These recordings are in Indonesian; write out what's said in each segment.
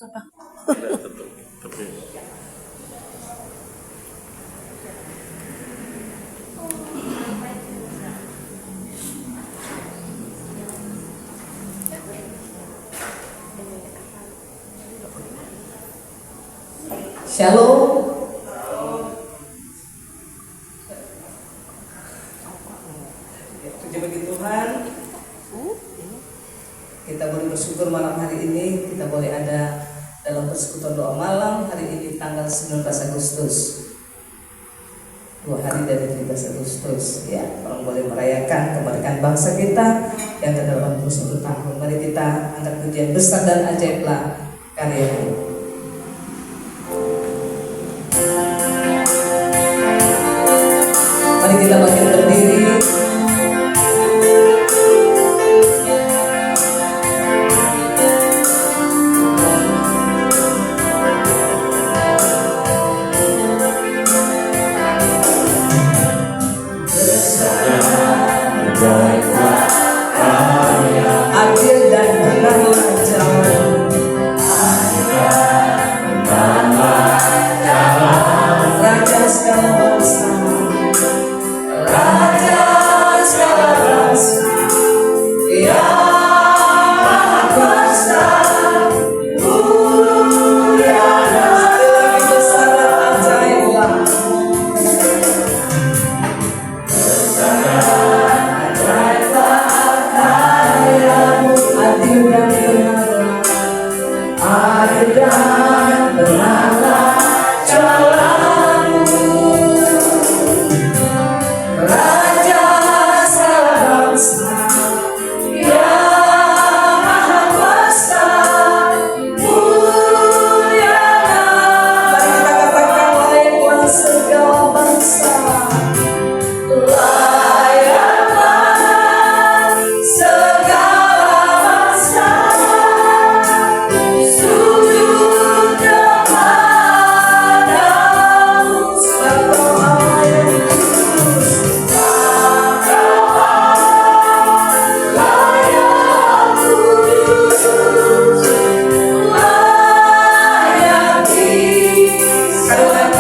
Siapa? Tidak tetap, tapi Shalom. Puji bagi Tuhan. Kita boleh bersyukur malam hari ini. Kita boleh ada dalam persekutuan doa malam hari ini tanggal 19 Agustus. 2 hari dari 17 Agustus. Ya, orang boleh merayakan kemerdekaan bangsa kita yang ke-81 tahun. Mari kita angkat pujian besar dan ajaiblah karya-Mu. Mari kita bangkit berdiri. Adil dan benarlah jalan Raja segala bangsa, Raja segala bangsa, yang Maha Kuasa, mulia dan besar dan ajaiblah. Adil dan benarlah jalan-Mu, Raja segala bangsa, yang Maha Kuasa, mulia. Mari kita katakan layaklah segala bangsa, layaklah segala bangsa sujud kepadamu. Sebab Allah yang kudus, Allah yang kudus, layak disembah.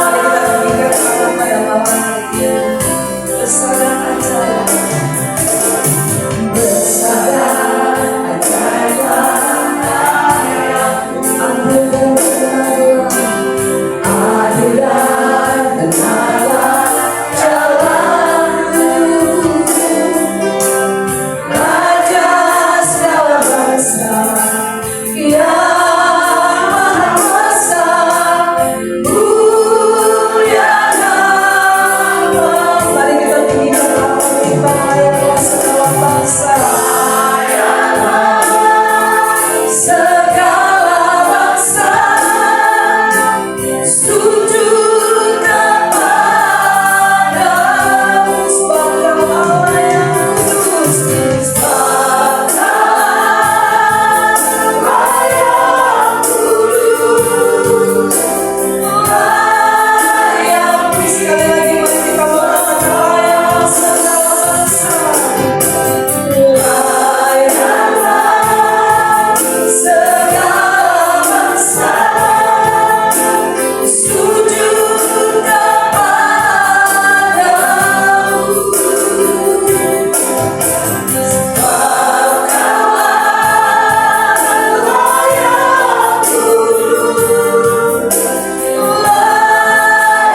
Mari kita tinggikan pada malam hari ini. Besar dan ajaib, besar dan ajaiblah karya-Mu. Adil dan benarlah jalan-Mu, Raja segala bangsa, yang Maha Kuasa, mulia nama. Mari kita tinggikan nama kita, layaklah segala bangsa, segala bangsa sujud kepadamu. Sebab Kau Allah yang kudus, sebab Allah yang kudus, layak. Sekali lagi mari kita mengatakan layaklah segala bangsa, layaklah segala bangsa sujud kepadamu. Sebab Kau Allah yang kudus,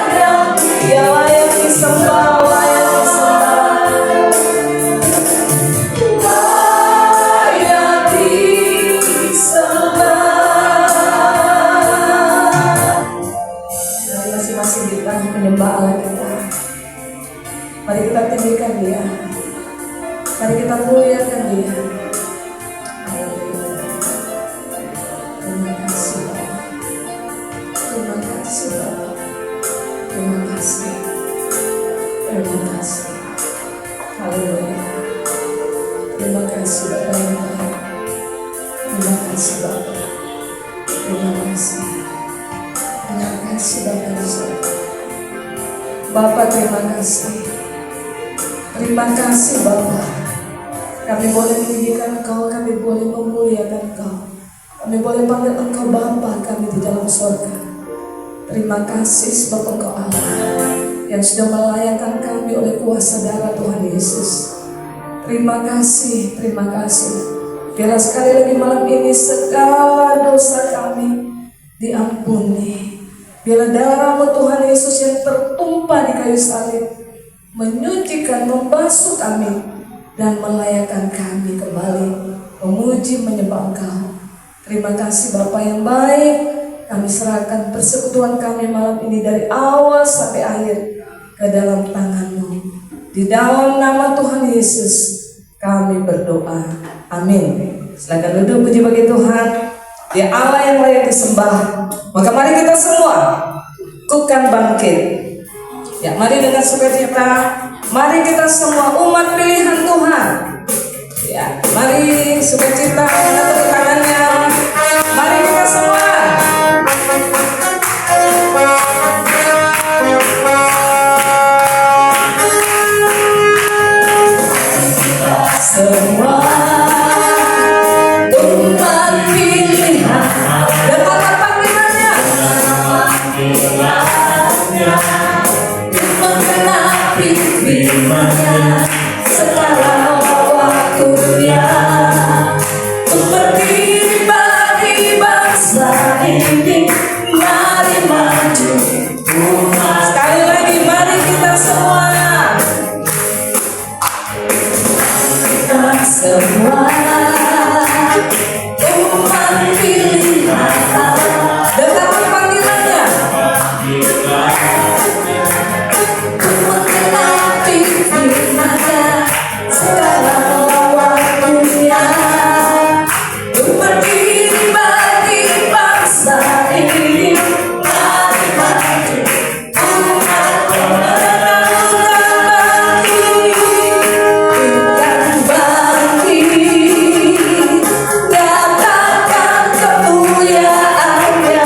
layak. Dia layak disembah, layak disembah, layak disembah. Mari masing-masing kita menyembah Allah kita. Mari kita tinggikan Dia. Mari kita muliakan Dia. Haleluya. Terima kasih Bapa. Terima kasih Bapa. Terima kasih. Terima kasih. Haleluya. Terima kasih Bapa yang baik. Terima kasih Bapa. Terima kasih. Terima kasih Bapa di surga. Bapa terima kasih. Terima kasih Bapa. Kami boleh meninggikan Engkau, kami boleh memuliakan Engkau. Kami boleh panggil Engkau Bapa kami di dalam surga. Terima kasih sebab Engkau Allah yang sudah melayakkan kami oleh kuasa darah Tuhan Yesus. Terima kasih, terima kasih. Biarlah sekali lagi malam ini segala dosa kami diampuni. Biarlah darah-Mu Tuhan Yesus yang tertumpah di kayu salib menyucikan, membasuh kami dan melayakkan kami kembali memuji menyembah Engkau. Terima kasih Bapa yang baik. Kami serahkan persekutuan kami malam ini dari awal sampai akhir ke dalam tangan-Mu. Di dalam nama Tuhan Yesus kami berdoa. Amin. Silakan duduk, puji bagi Tuhan. Dia Allah yang layak disembah. Maka mari kita semua kukan bangkit. Ya, mari dengan sukacita. Mari kita semua umat pilihan Tuhan. Ya, mari sukacita dengan tepuk tangannya. Mari kita semua. Semua umat pilihan dan apa panggilannya? Menggenapi firman-Nya sekarang waktunya untuk berdiri bagi bangsa ini. Mari maju umat. Sekali lagi mari kita semua. Semua umat pilihan dan apa panggilannya? Menggenapi firman-Nya sekarang waktunya untuk berdiri bagi bangsa ini. Mari maju umat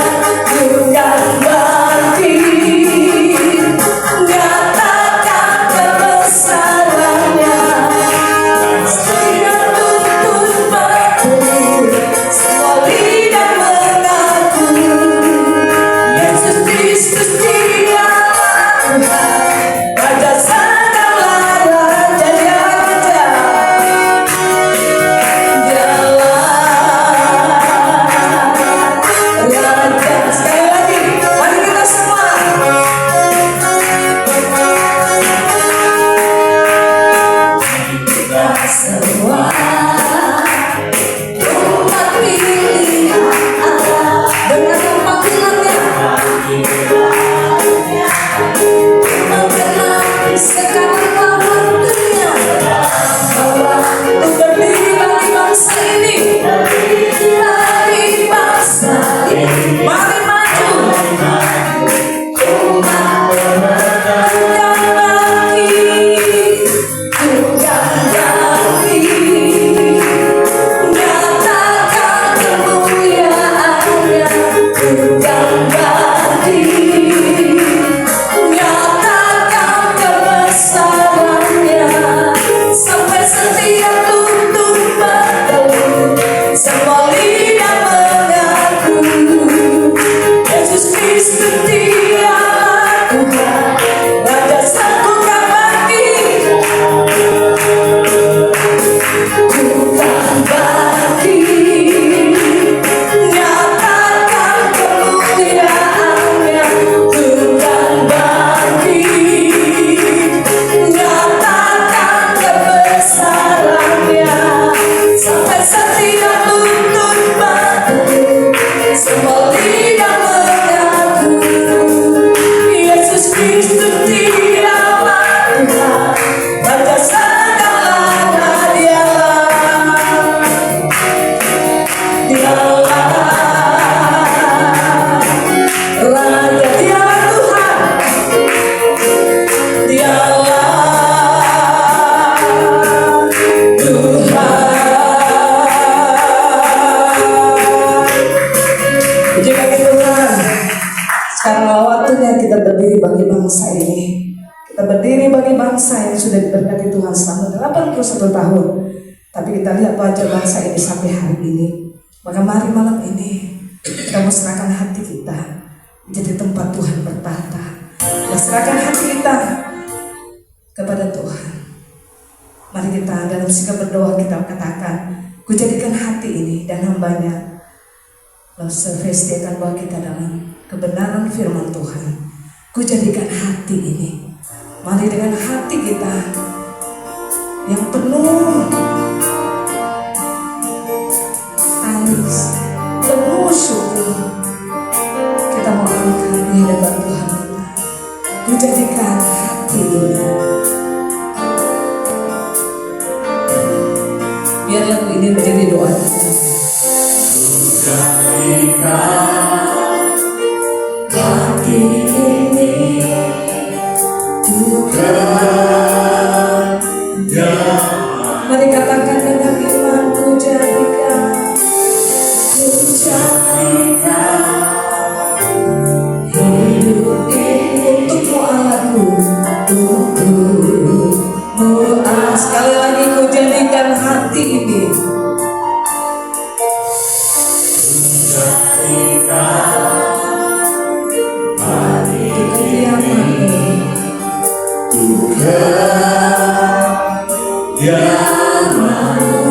kita berdiri bagi bangsa ini. Kita berdiri bagi bangsa yang sudah diberkati Tuhan selama 81 tahun. Tapi kita lihat wajah bangsa ini sampai hari ini. Maka mari malam ini kita mau serahkan hati kita menjadi tempat Tuhan bertata. Kita serahkan hati kita kepada Tuhan. Mari kita dalam sikap berdoa kita katakan, ku jadikan hati ini dan hambanya setiakan bahwa kita dalam kebenaran firman Tuhan. Ku jadikan hati ini. Mari dengan hati kita yang penuh tangis, penuh syukur, kita mau angkat di hadapan Tuhan kita. Ku jadikan hati ini. Biar lagu ini menjadi doa kita. Jadikan hati ini Tuhan yang Mari katakan dengan iman, ku jadikan hidup ini untukmu Allahku, untukmu Allah. Sekali lagi ku jadikan hati ini. yang mau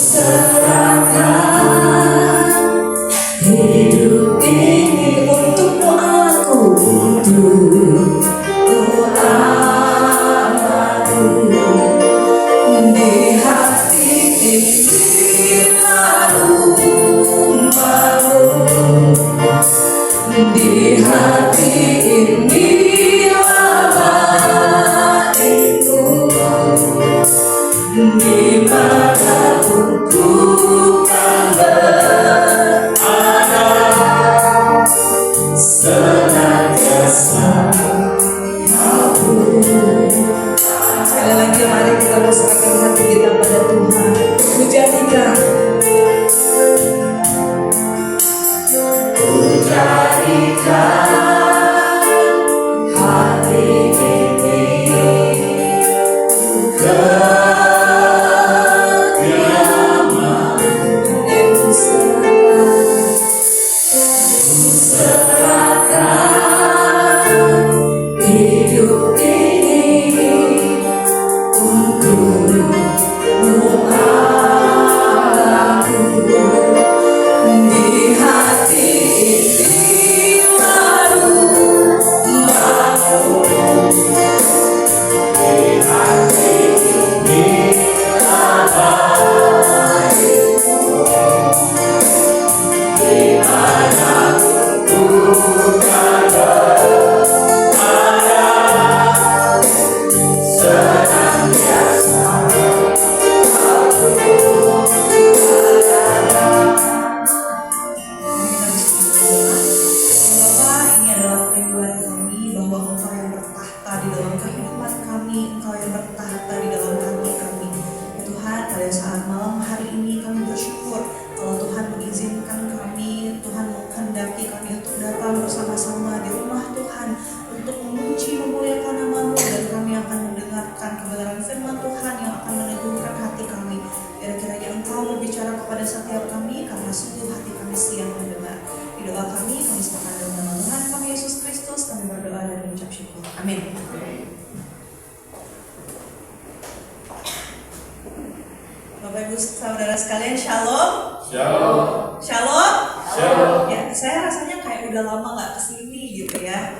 serahkan hidup ini untukmu Allahku, untukmu Allahku. Di hati ini lalu malu, di hati ini dimanapun ku kan berada, senantiasa kau. Sekali lagi mari kita serahkan hati kita pada Tuhan. Ku jadikan hati ini hidup ini untukmu Allahku. Di hati ini lalu mau, di hati ini dimanapun ku kan berada, senantiasa Bapak, ini adalah kerinduan kami bahwa Engkau yang bertahta di dalam kehidupan kami, Engkau yang bertahta di dalam hati kami. Ya Tuhan, pada saat malam hari ini kami bersyukur kalau Tuhan mengizinkan kami, Tuhan menghendaki kami untuk datang bersama-sama di rumah Tuhan untuk memuji, memuliakan nama-Mu, dan kami akan mendengarkan kebenaran firman Tuhan yang akan meneguhkan hati kami. Kira-kiranya Engkau berbicara kepada setiap kami karena sungguh hati kami siap mendengar. Di doa kami serahkan dalam nama Tuhan kami Yesus Kristus, kami berdoa dan mengucap syukur. Amin. Bapak Ibu saudara sekalian, shalom. Shalom. Shalom. Shalom. Ya, saya rasanya kayak udah lama nggak kesini gitu ya.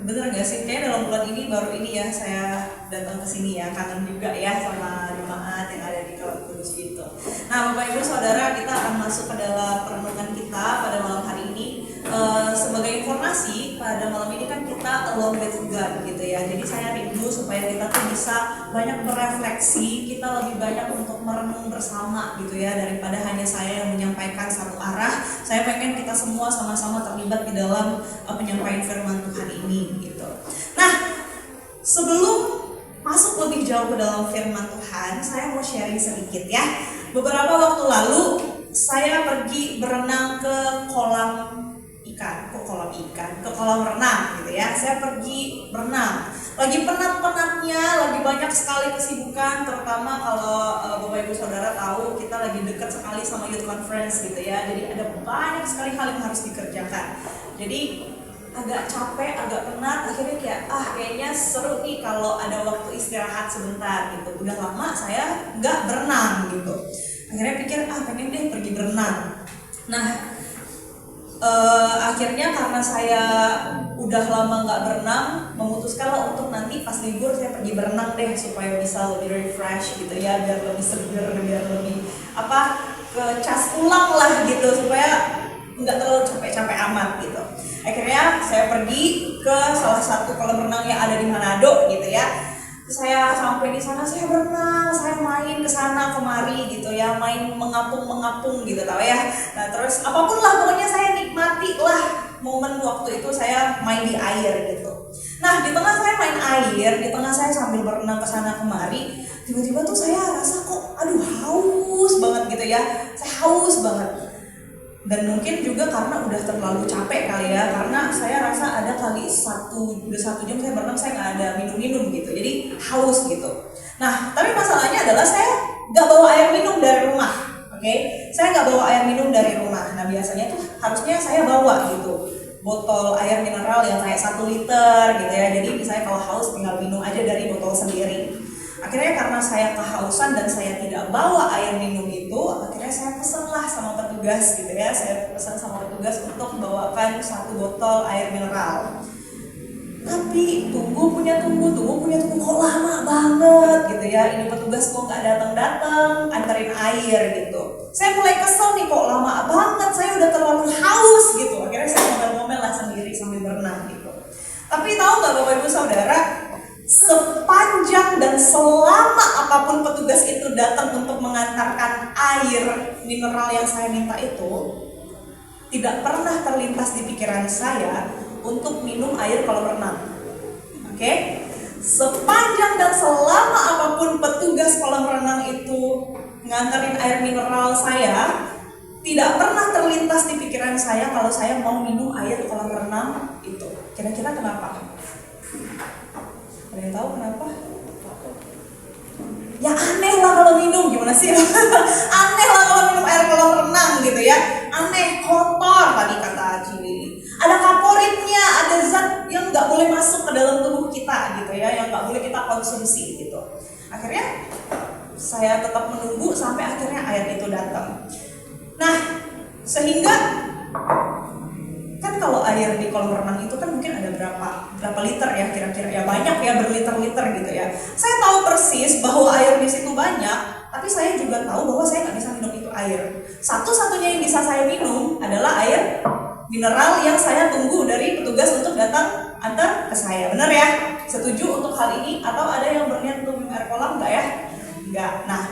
Bener nggak sih? Kayaknya dalam bulan ini baru ini ya saya datang ke sini ya, kangen juga ya sama jemaat yang ada di Kawan Kudus gitu. Nah, Bapak Ibu Saudara, kita akan masuk ke dalam perenungan kita pada malam hari ini. Sebagai informasi, pada malam ini kan kita alone with God gitu ya. Jadi saya rindu supaya kita tuh bisa banyak berefleksi, kita lebih banyak untuk merenung bersama gitu ya, daripada hanya saya yang menyampaikan satu arah. Saya pengen kita semua sama-sama terlibat di dalam penyampaian firman Tuhan ini gitu. Nah, sebelum masuk lebih jauh ke dalam firman Tuhan, saya mau sharing sedikit ya. Beberapa waktu lalu saya pergi berenang ke kolam renang gitu ya. Saya pergi berenang. Lagi penat-penatnya, lagi banyak banyak sekali kesibukan, terutama kalau Bapak Ibu Saudara tahu kita lagi dekat sekali sama Youth Conference gitu ya. Jadi ada banyak sekali hal yang harus dikerjakan. Jadi agak capek, agak penat, akhirnya kayaknya seru nih kalau ada waktu istirahat sebentar gitu. Udah lama saya nggak berenang gitu. Akhirnya pikir pengen deh pergi berenang. Nah, akhirnya karena saya udah lama nggak berenang, memutuskanlah untuk nanti pas libur saya pergi berenang deh supaya bisa lebih refresh gitu ya, biar lebih seger, biar lebih ke cas ulang lah gitu, supaya nggak terlalu capek-capek amat gitu. Akhirnya saya pergi ke salah satu kolam renang yang ada di Manado gitu ya. Saya sampai di sana, saya berenang, saya main ke sana kemari gitu ya, main mengapung gitu tahu ya. Nah terus apapun lah pokoknya saya nikmati lah momen waktu itu saya main di air gitu. Nah di tengah saya main air, di tengah saya sambil berenang ke sana kemari, tiba-tiba tuh saya rasa kok haus banget gitu ya. Saya haus banget. Dan mungkin juga karena udah terlalu capek kali ya, karena saya rasa ada kali udah satu jam saya berenang, saya nggak ada minum gitu, jadi haus gitu. Nah tapi masalahnya adalah saya nggak bawa air minum dari rumah, oke? Saya nggak bawa air minum dari rumah. Nah biasanya tuh harusnya saya bawa gitu botol air mineral yang kayak 1 liter gitu ya, jadi misalnya kalau haus tinggal minum aja dari botol sendiri. Akhirnya karena saya kehausan dan saya tidak bawa air minum itu, akhirnya saya pesenlah sama petugas gitu ya. Saya pesan sama petugas untuk membawakan 1 botol air mineral. Tapi tunggu punya tunggu kok lama banget gitu ya. Ini petugas kok nggak datang anterin air gitu. Saya mulai kesel nih, kok lama banget, saya udah terlalu haus gitu. Akhirnya saya ngomel-ngomel lah sendiri sambil berenang gitu. Tapi tahu nggak Bapak Ibu Saudara, sepanjang dan selama apapun petugas itu datang untuk mengantarkan air mineral yang saya minta itu, tidak pernah terlintas di pikiran saya untuk minum air kolam renang. Oke? Sepanjang dan selama apapun petugas kolam renang itu nganterin air mineral saya, tidak pernah terlintas di pikiran saya kalau saya mau minum air kolam renang itu. Kira-kira kenapa? Ada yang tahu kenapa? Ya aneh lah kalau minum, gimana sih? Aneh lah kalau minum air kolam renang gitu ya. Aneh, kotor tadi kata Cili. Ada kaporitnya, ada zat yang nggak boleh masuk ke dalam tubuh kita gitu ya, yang nggak boleh kita konsumsi gitu. Akhirnya saya tetap menunggu sampai akhirnya air itu datang. Nah, sehingga kan kalau air di kolam renang itu kan mungkin ada berapa liter ya kira-kira, ya banyak ya, berliter-liter gitu ya. Saya tahu persis bahwa air di situ banyak, tapi saya juga tahu bahwa saya nggak bisa minum itu air. Satu-satunya yang bisa saya minum adalah air mineral yang saya tunggu dari petugas untuk datang antar ke saya. Benar ya? Setuju untuk hal ini? Atau ada yang berniat untuk minum air kolam nggak ya? Nggak. Nah,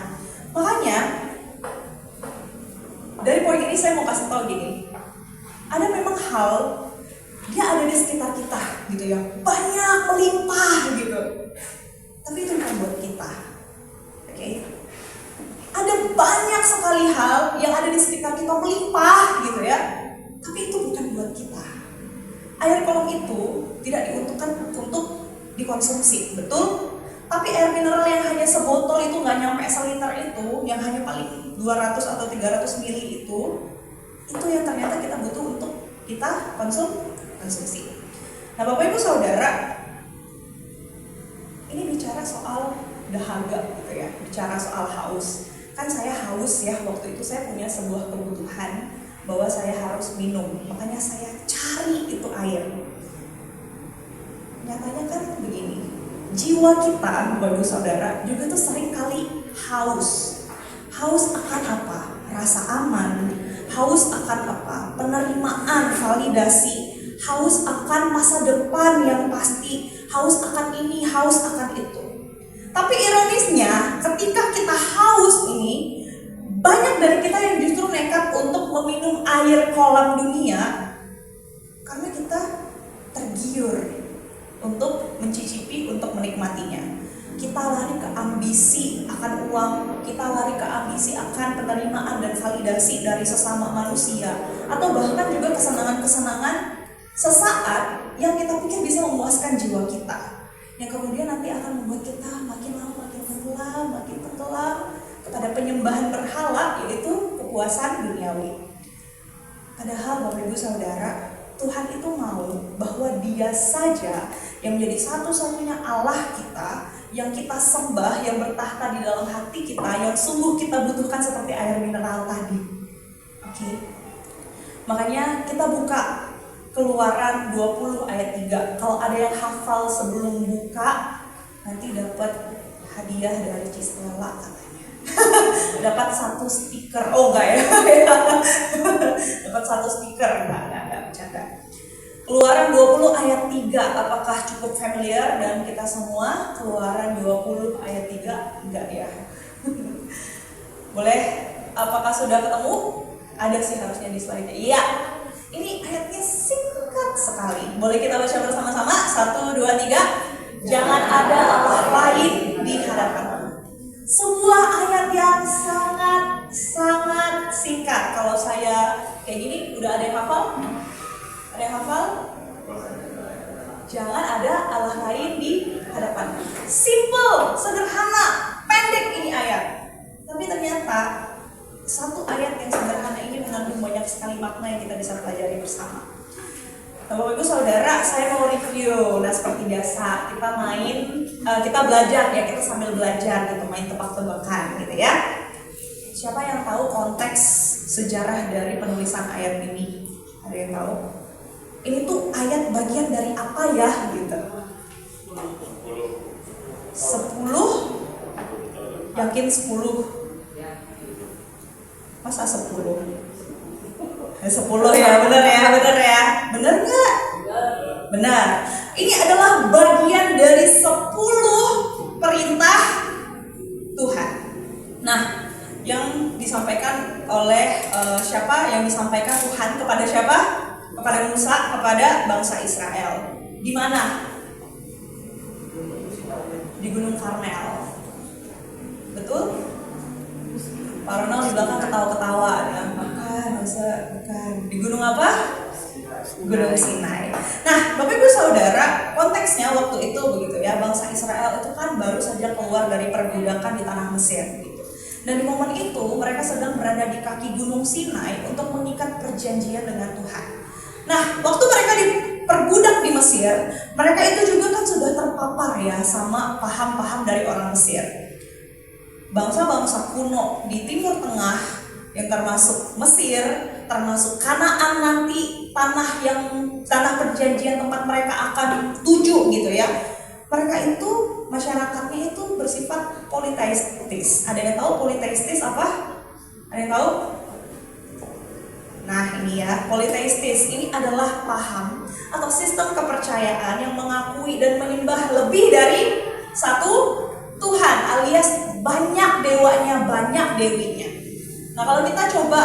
makanya dari poin ini saya mau kasih tahu gini. Ada memang hal dia ada di sekitar kita gitu ya, banyak melimpah gitu, tapi itu bukan buat kita. Oke? Ada banyak sekali hal yang ada di sekitar kita melimpah gitu ya, tapi itu bukan buat kita. Air kolam itu tidak diuntukkan untuk dikonsumsi, betul? Tapi air mineral yang hanya sebotol itu nggak nyampe seliter itu, yang hanya paling 200 atau 300 mili itu yang ternyata kita butuh untuk kita konsumsi. Nah Bapak Ibu Saudara, ini bicara soal dahaga gitu ya, bicara soal haus. Kan saya haus ya, waktu itu saya punya sebuah kebutuhan bahwa saya harus minum, makanya saya cari itu air. Nyatanya kan begini, jiwa kita Bapak Ibu Saudara juga tuh sering kali haus. Haus akan apa? Rasa aman. Haus akan apa? Penerimaan, validasi. Haus akan masa depan yang pasti. Haus akan ini, haus akan itu. Tapi ironisnya, ketika kita haus ini, banyak dari kita yang justru nekat untuk meminum air kolam dunia karena kita tergiur untuk mencicipi, untuk menikmatinya. Kita lari ke ambisi akan uang, kita lari ke ambisi akan penerimaan dan validasi dari sesama manusia, atau bahkan juga kesenangan-kesenangan sesaat yang kita pikir bisa memuaskan jiwa kita, yang kemudian nanti akan membuat kita makin lama penyembahan berhala, yaitu kepuasan duniawi. Padahal Bapak Ibu Saudara, Tuhan itu mau bahwa Dia saja yang menjadi satu-satunya Allah kita, yang kita sembah, yang bertahta di dalam hati kita, yang sungguh kita butuhkan seperti air mineral tadi. Oke. Makanya kita buka Keluaran 20 ayat 3. Kalau ada yang hafal sebelum buka, nanti dapat hadiah dari Cislela katanya. Dapat 1 stiker. Oh enggak ya. Dapat 1 stiker. Enggak bercanda. Keluaran 20 ayat 3. Apakah cukup familiar dan kita semua? Keluaran 20 ayat 3. Enggak ya. Boleh? Apakah sudah ketemu? Ada sih harusnya di slide-nya. Iya. Ini ayatnya singkat sekali. Boleh kita baca bersama-sama? 1, 2, 3. Jangan ada Allah lain di hadapanmu. Sebuah ayat yang sangat singkat. Kalau saya kayak gini, udah ada yang hafal? Ada yang hafal? Jangan ada Allah lain di hadapanmu. Simple, sederhana, pendek ini ayat. Tapi ternyata satu ayat yang sederhana ini mengandung banyak sekali makna yang kita bisa pelajari bersama. Nah, Bapak Ibu Saudara, saya mau review. Nah, seperti biasa kita belajar ya, kita sambil belajar gitu, main tebak-tebakan gitu ya. Siapa yang tahu konteks sejarah dari penulisan ayat ini? Ada yang tahu? Ini tuh ayat bagian dari apa ya gitu? 10? Yakin 10? Masa 10? 10 ya, bener ya. Bener nggak? Benar. Ini adalah bagian dari 10 perintah Tuhan. Nah, yang disampaikan oleh siapa? Yang disampaikan Tuhan kepada siapa? Kepada Musa, kepada bangsa Israel. Di mana? Di Gunung Karmel. Betul? Pak Ronald di belakang ketawa-ketawa ya. Bukan. Di gunung apa? Gunung Sinai. Nah, Bapak Ibu Saudara, konteksnya waktu itu begitu ya, bangsa Israel itu kan baru saja keluar dari perbudakan di tanah Mesir gitu. Dan di momen itu mereka sedang berada di kaki Gunung Sinai untuk mengikat perjanjian dengan Tuhan. Nah, waktu mereka diperbudak di Mesir, mereka itu juga kan sudah terpapar ya sama paham-paham dari orang Mesir. Bangsa-bangsa kuno di Timur Tengah yang termasuk Mesir, termasuk Kanaan nanti, tanah perjanjian tempat mereka akan tuju gitu ya. Mereka itu masyarakatnya itu bersifat politeistis. Ada yang tahu politeistis apa? Ada yang tahu? Nah ini ya, politeistis ini adalah paham atau sistem kepercayaan yang mengakui dan menyembah lebih dari satu Tuhan, alias banyak dewanya, banyak dewinya. Nah kalau kita coba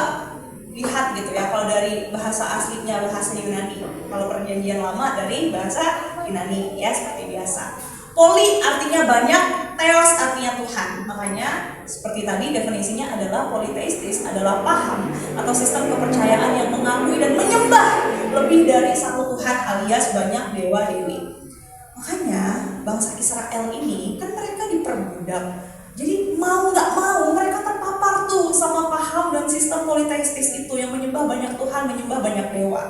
lihat gitu ya, kalau dari bahasa aslinya bahasa Yunani, kalau perjanjian lama dari bahasa Yunani ya seperti biasa. Poli artinya banyak, theos artinya Tuhan. Makanya seperti tadi definisinya adalah politeistis adalah paham atau sistem kepercayaan yang mengakui dan menyembah lebih dari satu Tuhan alias banyak dewa dewi. Makanya bangsa Israel ini kan mereka diperbudak. Jadi mau nggak mau mereka terpapar tuh sama paham dan sistem politeistis itu yang menyembah banyak Tuhan, menyembah banyak dewa.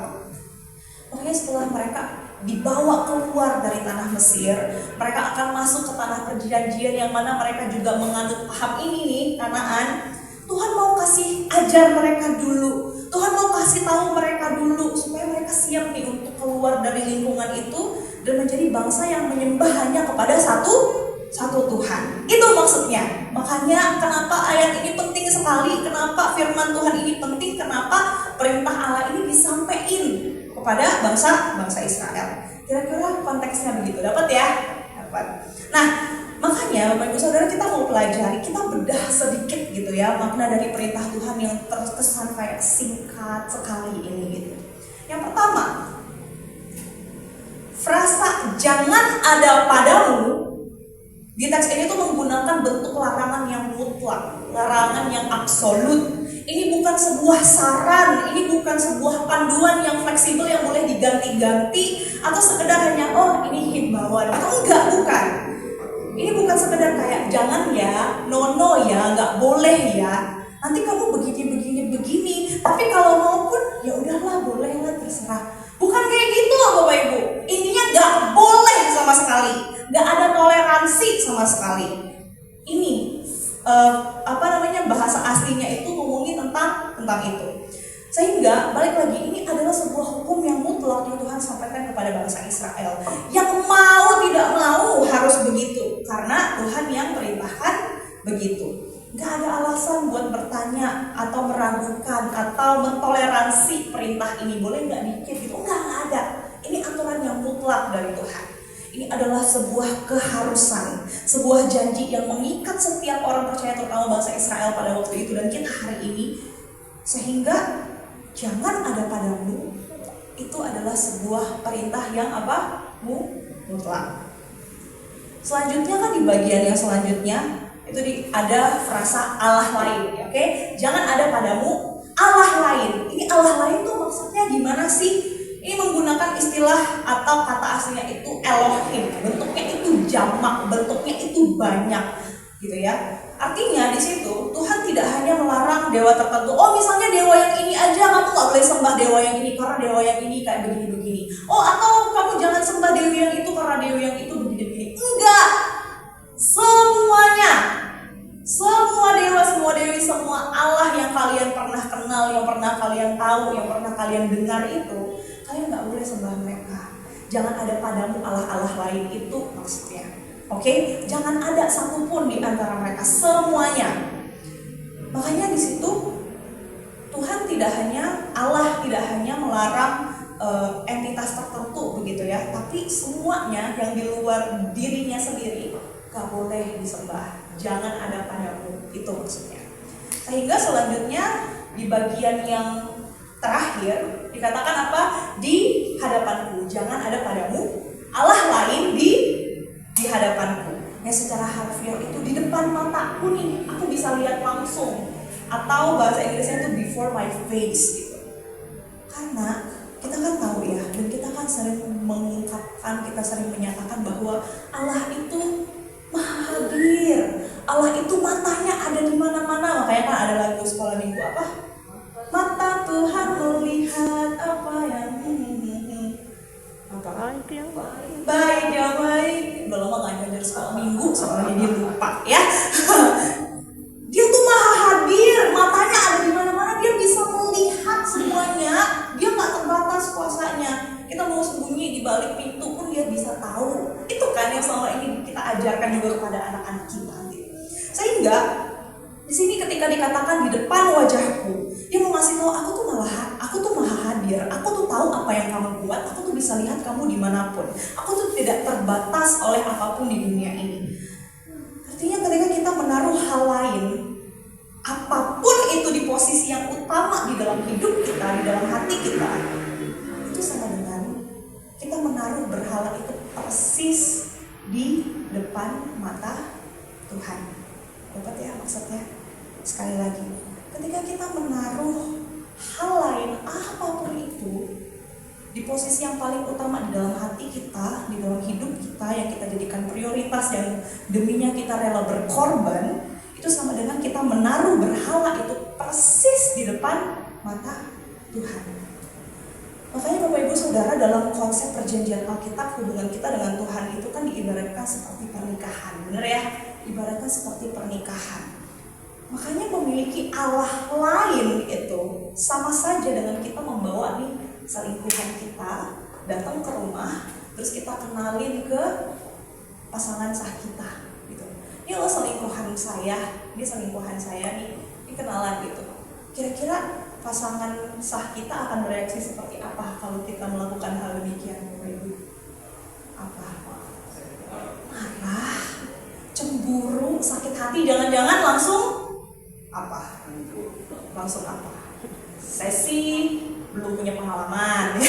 Makanya setelah mereka dibawa keluar dari tanah Mesir, mereka akan masuk ke tanah perjanjian yang mana mereka juga menganut paham ini nih, Kanaan. Tuhan mau kasih ajar mereka dulu. Tuhan mau kasih tahu mereka dulu supaya mereka siap nih untuk keluar dari lingkungan itu dan menjadi bangsa yang menyembah hanya kepada satu Tuhan. Itu maksudnya. Makanya kenapa ayat ini penting sekali, kenapa firman Tuhan ini penting, kenapa perintah Allah ini disampaikan kepada bangsa Israel. Kira-kira konteksnya begitu. Dapat ya? Dapat. Nah, makanya Bapak Ibu Saudara kita mau pelajari, kita bedah sedikit gitu ya makna dari perintah Tuhan yang terkesan kayak singkat sekali ini gitu. Yang pertama, frasa jangan ada padamu di teks ini tuh menggunakan bentuk larangan yang mutlak, larangan yang absolut. Ini bukan sebuah saran, ini bukan sebuah panduan yang fleksibel yang boleh diganti-ganti atau sekedar hanya oh ini himbauan. Atau enggak, bukan. Ini bukan sekedar kayak jangan ya, no ya, nggak boleh ya. Nanti kamu begini. Tapi kalau mau pun ya udahlah, boleh lah, terserah. Bukan kayak gitu loh Bapak Ibu. Intinya nggak boleh sama sekali, nggak ada toleransi sama sekali. Ini bahasa aslinya itu ngomongin tentang itu. Sehingga balik lagi, ini adalah sebuah hukum yang mutlak yang Tuhan sampaikan kepada bangsa Israel. Yang mau tidak mau harus begitu, karena Tuhan yang perintahkan begitu. Gak ada alasan buat bertanya atau meragukan atau mentoleransi perintah ini. Boleh gak dikit gitu? Enggak ada. Ini aturan yang mutlak dari Tuhan. Ini adalah sebuah keharusan, sebuah janji yang mengikat setiap orang percaya, terutama bangsa Israel pada waktu itu dan kita hari ini. Sehingga jangan ada padamu, itu adalah sebuah perintah yang mutlak. Selanjutnya kan di bagian yang selanjutnya itu ada frasa Allah lain, oke? Jangan ada padamu Allah lain. Ini Allah lain tuh maksudnya gimana sih? Ini menggunakan istilah atau kata aslinya itu Elohim. Bentuknya itu jamak, bentuknya itu banyak, gitu ya. Artinya di situ Tuhan tidak hanya melarang dewa tertentu. Oh, misalnya dewa yang ini aja kamu nggak boleh sembah dewa yang ini karena dewa yang ini kayak begini-begini. Oh, atau kamu jangan sembah dewi yang itu karena dewi yang itu begini-begini. Enggak. Semuanya, semua dewa, semua dewi, semua Allah yang kalian pernah kenal, yang pernah kalian tahu, yang pernah kalian dengar itu, kalian nggak boleh sembah mereka. Jangan ada padamu Allah-Allah lain, itu maksudnya. Oke, jangan ada satupun di antara mereka, semuanya. Makanya di situ Tuhan Allah tidak hanya melarang entitas tertentu begitu ya, tapi semuanya yang di luar dirinya sendiri gak boleh disembah. Jangan ada padamu, itu maksudnya. Sehingga selanjutnya di bagian yang terakhir dikatakan apa? Di hadapanku, jangan ada padamu Allah lain di hadapanku. Yang secara harfiah itu di depan mataku nih, aku bisa lihat langsung. Atau bahasa Inggrisnya itu before my face gitu. Karena kita kan tahu ya, dan kita kan sering mengungkapkan, kita sering menyatakan bahwa Allah itu Maha hadir. Allah itu matanya ada di mana-mana. Makanya kan ada lagu sekolah minggu apa? Mata Tuhan melihat apa yang baik ya baik. Udah lama gak ngajar sekolah minggu, soalnya dia lupa ya. Dia tuh Maha hadir, matanya ada di mana-mana, dia bisa melihat semuanya. Dia nggak terbatas kuasanya. Kita mau sembunyi di balik pintu pun dia bisa tahu. Itu kan yang selama ini kita ajarkan juga kepada anak-anak kita. Sehingga di sini ketika dikatakan di depan wajahku, dia mau ngasih tahu aku tuh maha hadir. Aku tuh tahu apa yang kamu buat. Aku tuh bisa lihat kamu dimanapun. Aku tuh tidak terbatas oleh apapun di dunia ini. Artinya ketika kita menaruh hal lain, apapun itu di posisi yang utama di dalam hidup kita, di dalam hati kita, itu sama dengan kita menaruh berhala itu persis di depan mata Tuhan. Dapat ya maksudnya? Sekali lagi, ketika kita menaruh hal lain apapun itu di posisi yang paling utama di dalam hati kita, di dalam hidup kita, yang kita jadikan prioritas, yang deminya kita rela berkorban, itu sama dengan kita menaruh berhala itu persis di depan mata Tuhan. Makanya Bapak Ibu Saudara, dalam konsep perjanjian Alkitab, hubungan kita dengan Tuhan itu kan diibaratkan seperti pernikahan. Benar ya? Ibaratkan seperti pernikahan. Makanya memiliki Allah lain itu sama saja dengan kita membawa nih selingkuhan kita datang ke rumah, terus kita kenalin ke pasangan sah kita gitu. Ini lo selingkuhan saya, dia selingkuhan saya nih, ini kenalan gitu. Kira-kira pasangan sah kita akan bereaksi seperti apa kalau kita melakukan hal demikian, Bapak Ibu? Apa? Marah, cemburu, sakit hati, jangan-jangan langsung apa? Langsung apa? Saya sih belum punya pengalaman.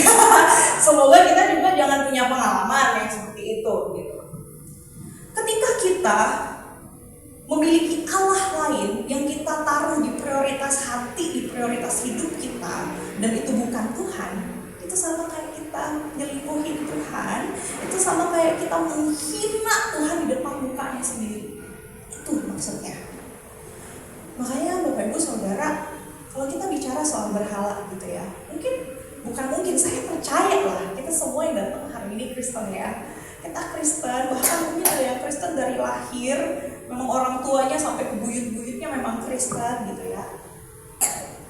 Semoga kita juga jangan punya pengalaman yang seperti itu gitu. Ketika kita memiliki Allah lain yang kita taruh di prioritas hati, di prioritas hidup kita, dan itu bukan Tuhan, itu sama kayak kita kita nyelingkuhin Tuhan, itu sama kayak kita menghina Tuhan di depan mukanya sendiri. Itu maksudnya. Makanya Bapak Ibu Saudara, kalau kita bicara soal berhala gitu ya, bukan mungkin, saya percaya lah kita semua yang datang hari ini Kristen ya. Kita Kristen, bahkan mungkin ada yang Kristen dari lahir, memang orang tuanya sampai ke buyut-buyutnya memang Kristen gitu ya.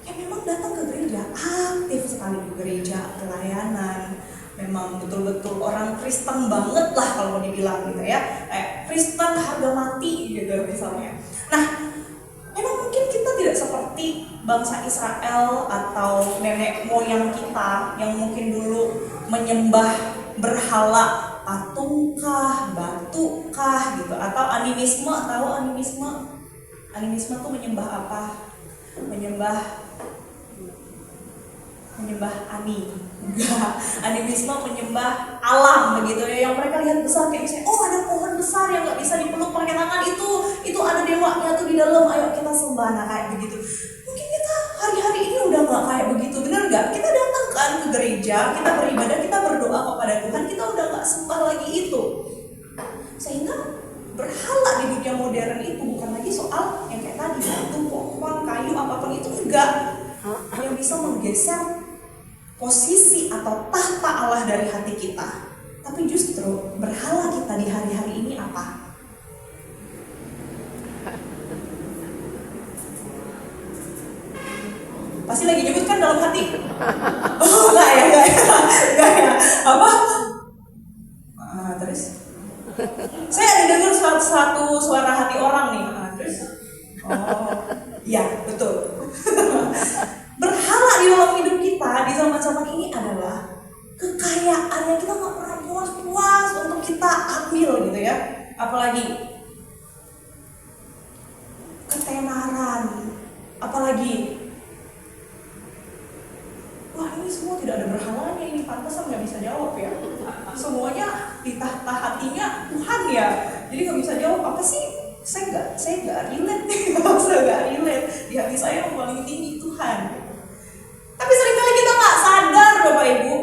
Yang memang datang ke gereja, aktif sekali di gereja, pelayanan, memang betul-betul orang Kristen banget lah kalau dibilang gitu ya. Kristen harga mati gitu misalnya. Nah, memang mungkin kita tidak seperti bangsa Israel atau nenek moyang kita yang mungkin dulu menyembah berhala, patungkah, batukah gitu, atau animisme. Tahu animisme? Animisme tuh menyembah apa? Menyembah ani. Enggak. Animisme menyembah alam begitu ya, yang mereka lihat besar kayak misalnya, oh ada pohon besar yang nggak bisa dipeluk pakai tangan, itu ada dewanya tuh di dalam, ayo kita sembah. Nah kayak begitu. Mungkin kita hari-hari ini udah nggak kayak begitu, benar nggak? Kita datang kan ke gereja, kita beribadah, kita berdoa kepada Tuhan, kita udah nggak sembah lagi itu. Sehingga berhala di dunia modern itu bukan lagi soal yang kayak tadi, batu, pohon, kayu, apapun itu, enggak. Yang bisa menggeser posisi atau tahta Allah dari hati kita. Tapi justru berhala kita di hari-hari ini apa? Pasti lagi nyebut kan dalam hati. Oh enggak ya. Apa? Terus saya ada dengar satu suara hati orang nih. Terus oh iya betul. Berhala di dalam hidup kita di zaman-zaman ini adalah kekayaan yang kita nggak pernah puas-puas untuk kita ambil gitu ya. Apalagi ketenaran, apalagi wah ini semua tidak ada berhalanya, ini pantesan nggak bisa jawab ya. Semuanya di tahta hatinya Tuhan ya. Jadi nggak bisa jawab apa sih? Saya nggak relate nih, saya nggak relate. Di hati saya yang paling tinggi Tuhan. Tapi seringkali kita nggak sadar Bapak Ibu,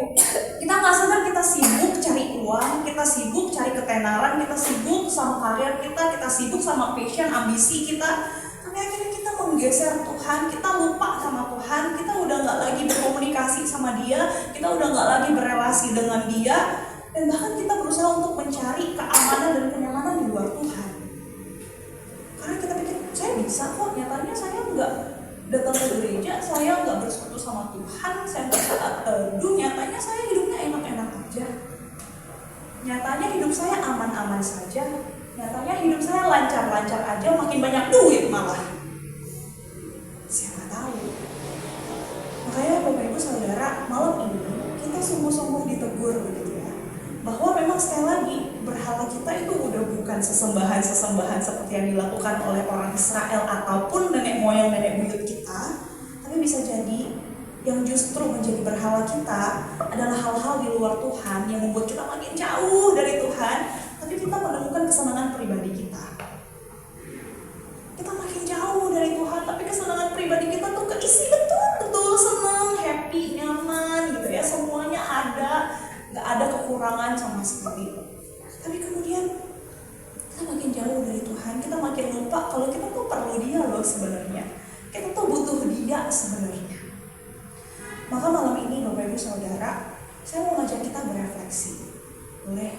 kita nggak sadar kita sibuk cari uang, kita sibuk cari ketenaran, kita sibuk sama karir kita sibuk sama passion, ambisi kita. Tapi akhirnya kita menggeser Tuhan, kita lupa sama Tuhan, kita udah nggak lagi berkomunikasi sama Dia, kita udah nggak lagi berelasi dengan Dia, dan bahkan kita berusaha untuk mencari keamanan dan kenyamanan di luar Tuhan. Karena kita pikir, saya bisa kok, nyatanya saya nggak datang ke gereja, saya nggak bersekutu sama Tuhan, saya nggak saat teduh, nyatanya saya hidupnya enak-enak aja, nyatanya hidup saya aman-aman saja, nyatanya hidup saya lancar-lancar aja, makin banyak duit malah. Siapa tahu. Makanya Bapak Ibu Saudara, malam ini kita sungguh-sungguh ditegur begitu ya, bahwa memang sekali lagi berhala kita itu udah bukan sesembahan seperti yang dilakukan oleh orang Israel ataupun nenek moyang nenek buyut kita, tapi bisa jadi yang justru menjadi berhala kita adalah hal-hal di luar Tuhan yang membuat kita makin jauh dari Tuhan, tapi kita menemukan kesenangan pribadi kita. Kita makin jauh dari Tuhan, tapi kesenangan pribadi kita tuh keisi betul-betul senang, happy, nyaman gitu ya, semuanya ada, nggak ada kekurangan sama sekali. Tapi kemudian kita makin jauh dari Tuhan, kita makin lupa kalau kita tuh perlu Dia loh sebenarnya. Kita tuh butuh Dia sebenarnya. Maka malam ini Bapak Ibu Saudara, saya mau ngajak kita berefleksi. Boleh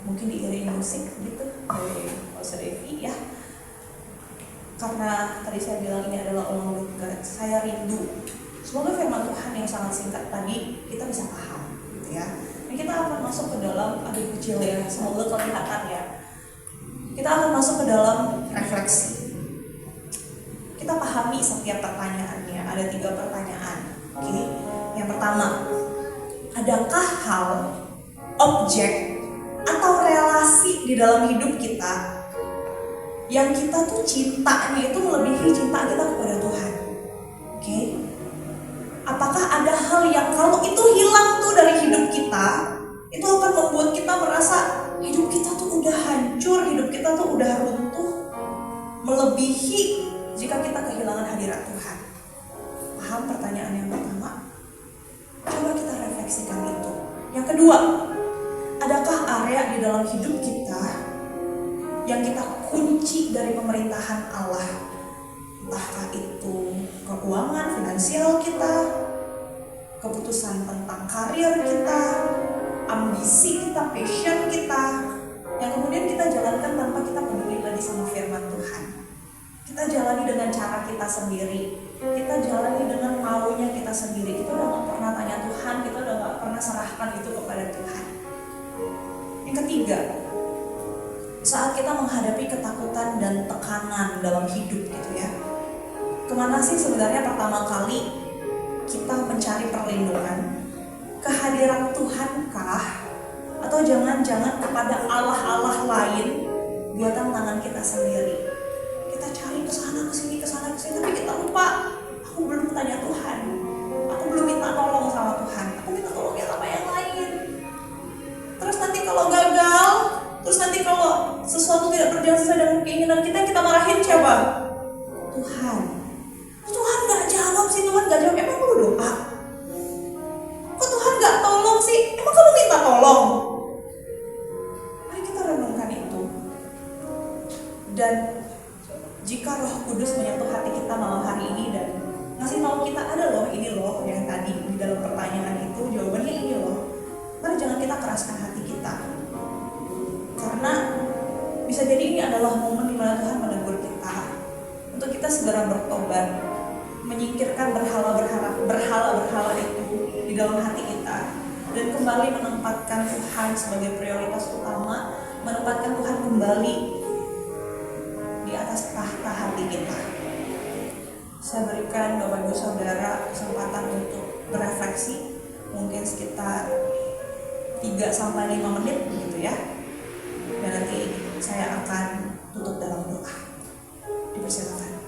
mungkin diiringi musik gitu dari Pastor Devi ya. Karena tadi saya bilang ini adalah Along with God, saya rindu semoga firman Tuhan yang sangat singkat tadi kita bisa paham gitu ya. Kita akan masuk ke dalam, aduh kecil ya, semoga kelihatan ya. Kita akan masuk ke dalam refleksi. Kita pahami setiap pertanyaannya, ada 3 pertanyaan. Oke, yang pertama, adakah hal, objek, atau relasi di dalam hidup kita yang kita tuh cintanya itu melebihi cinta kita kepada Tuhan? Oke. Apakah ada hal yang kalau itu hilang tuh dari hidup kita, itu akan membuat kita merasa hidup kita tuh udah hancur, hidup kita tuh udah runtuh, melebihi jika kita kehilangan hadirat Tuhan? Paham pertanyaan yang pertama? Coba kita refleksikan itu. Kedua, adakah area di dalam hidup kita yang kita kunci dari pemerintahan Allah? Entahkah itu keuangan, finansial kita, keputusan tentang karir kita, ambisi kita, passion kita, yang kemudian kita jalankan tanpa kita peduli lagi sama firman Tuhan. Kita jalani dengan cara kita sendiri, kita jalani dengan maunya kita sendiri. Kita udah gak pernah tanya Tuhan, kita udah gak pernah serahkan itu kepada Tuhan. Yang ketiga, saat kita menghadapi ketakutan dan tekanan dalam hidup gitu ya, kemana sih sebenarnya pertama kali kita mencari perlindungan? Kehadiran Tuhankah? Atau jangan-jangan kepada Allah-Allah lain buatan tangan kita sendiri? Kita cari kesana kesini, tapi kita lupa. Aku belum tanya Tuhan, aku belum minta tolong sama Tuhan, aku minta tolongnya sama yang lain. Terus nanti kalau gagal, terus nanti kalau sesuatu tidak berjalan sesuai dengan keinginan kita marahin siapa? Tuhan. Tuhan gak jawab sih, Tuhan gak jawab. Emang lu doa? Kok Tuhan gak tolong sih? Emang kamu minta tolong? Mari kita renungkan itu. Dan jika Roh Kudus menyentuh hati kita malam hari ini dan ngasih tahu kita ada loh, ini loh yang tadi di dalam pertanyaan itu jawabannya ini loh, mari jangan kita keraskan hati kita, karena bisa jadi ini adalah momen dimana Tuhan menegur kita untuk kita segera bertobat, menyingkirkan berhala-berhala itu di dalam hati kita, dan kembali menempatkan Tuhan sebagai prioritas utama, menempatkan Tuhan kembali di atas tahta hati kita. Saya berikan Bapak Ibu Saudara kesempatan untuk berefleksi, mungkin sekitar 3-5 menit begitu ya. Dan nanti saya akan tutup dalam doa. Dipersilakan.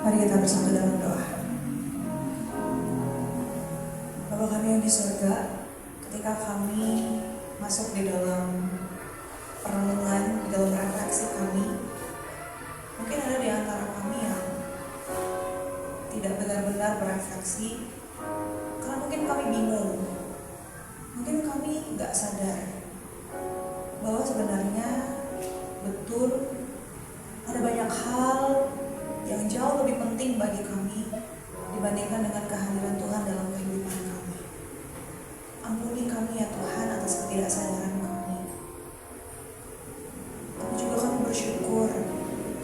Mari kita bersatu dalam doa. Bapa kami yang di surga, ketika kami masuk di dalam perenungan, di dalam refleksi kami, mungkin ada di antara kami yang tidak benar-benar berefleksi, karena mungkin kami bingung, mungkin kami gak sadar bahwa sebenarnya betul ada banyak hal yang jauh lebih penting bagi kami dibandingkan dengan kehadiran Tuhan dalam kehidupan kami. Ampuni kami ya Tuhan atas ketidaksadaran kami. Tapi juga kami bersyukur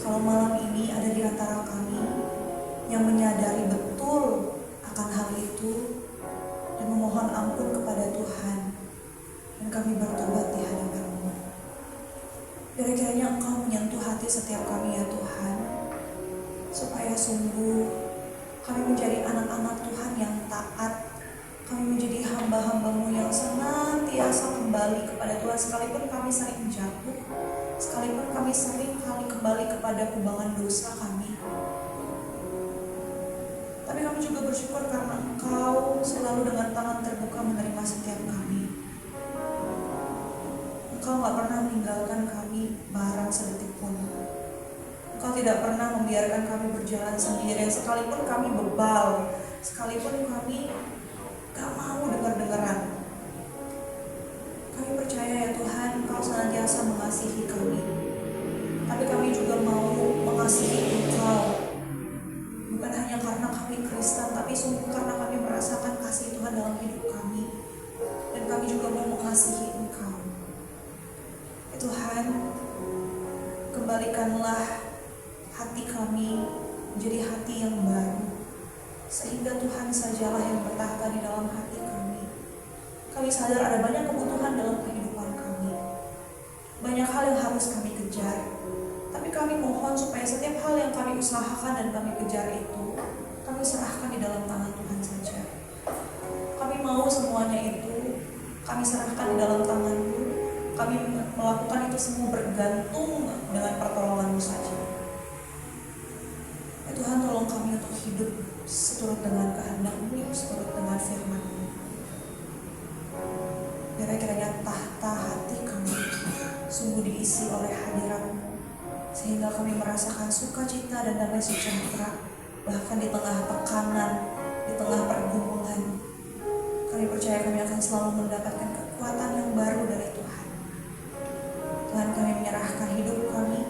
kalau malam ini ada di antara kami yang menyadari betul akan hal itu dan memohon ampun kepada Tuhan, dan kami bertobat di hadapan-Mu. Kiranya Engkau menyentuh hati setiap kami ya Tuhan, supaya sungguh kami menjadi anak-anak Tuhan yang taat, kami menjadi hamba-hamba-Mu yang senantiasa kembali kepada Tuhan, sekalipun kami sering jatuh, sekalipun kami sering kali kembali kepada kubangan dosa kami. Tapi kami juga bersyukur karena Engkau selalu dengan tangan terbuka menerima setiap kami. Engkau gak pernah meninggalkan kami barang sedetik pun. Engkau tidak pernah membiarkan kami berjalan sendirian, sekalipun kami bebal, sekalipun kami gak mau dengar-dengaran. Kami percaya ya Tuhan, Engkau senantiasa mengasihi kami. Tapi kami juga mau mengasihi Engkau, bukan hanya karena kami Kristen, tapi sungguh karena kami merasakan kasih Tuhan dalam hidup kami, dan kami juga mau mengasihi Engkau. Ya Tuhan, kembalikanlah hati kami menjadi hati yang baru, sehingga Tuhan sajalah yang bertahta di dalam hati kami. Kami sadar ada banyak kebutuhan dalam kehidupan kami, banyak hal yang harus kami kejar, tapi kami mohon supaya setiap hal yang kami usahakan dan kami kejar itu, kami serahkan di dalam tangan Tuhan saja. Kami mau semuanya itu kami serahkan di dalam tangan-Mu. Kami melakukan itu semua bergantung dengan pertolongan-Mu saja. Ya Tuhan, tolong kami untuk hidup seturut dengan kehendak-Mu, seturut dengan firman-Mu. Biar kiranya tahta hati kami sungguh diisi oleh hadirat-Mu, sehingga kami merasakan sukacita dan damai sejahtera, bahkan di tengah tekanan, di tengah pergumulan. Kami percaya kami akan selalu mendapatkan kekuatan yang baru dari Tuhan. Tuhan, kami menyerahkan hidup kami,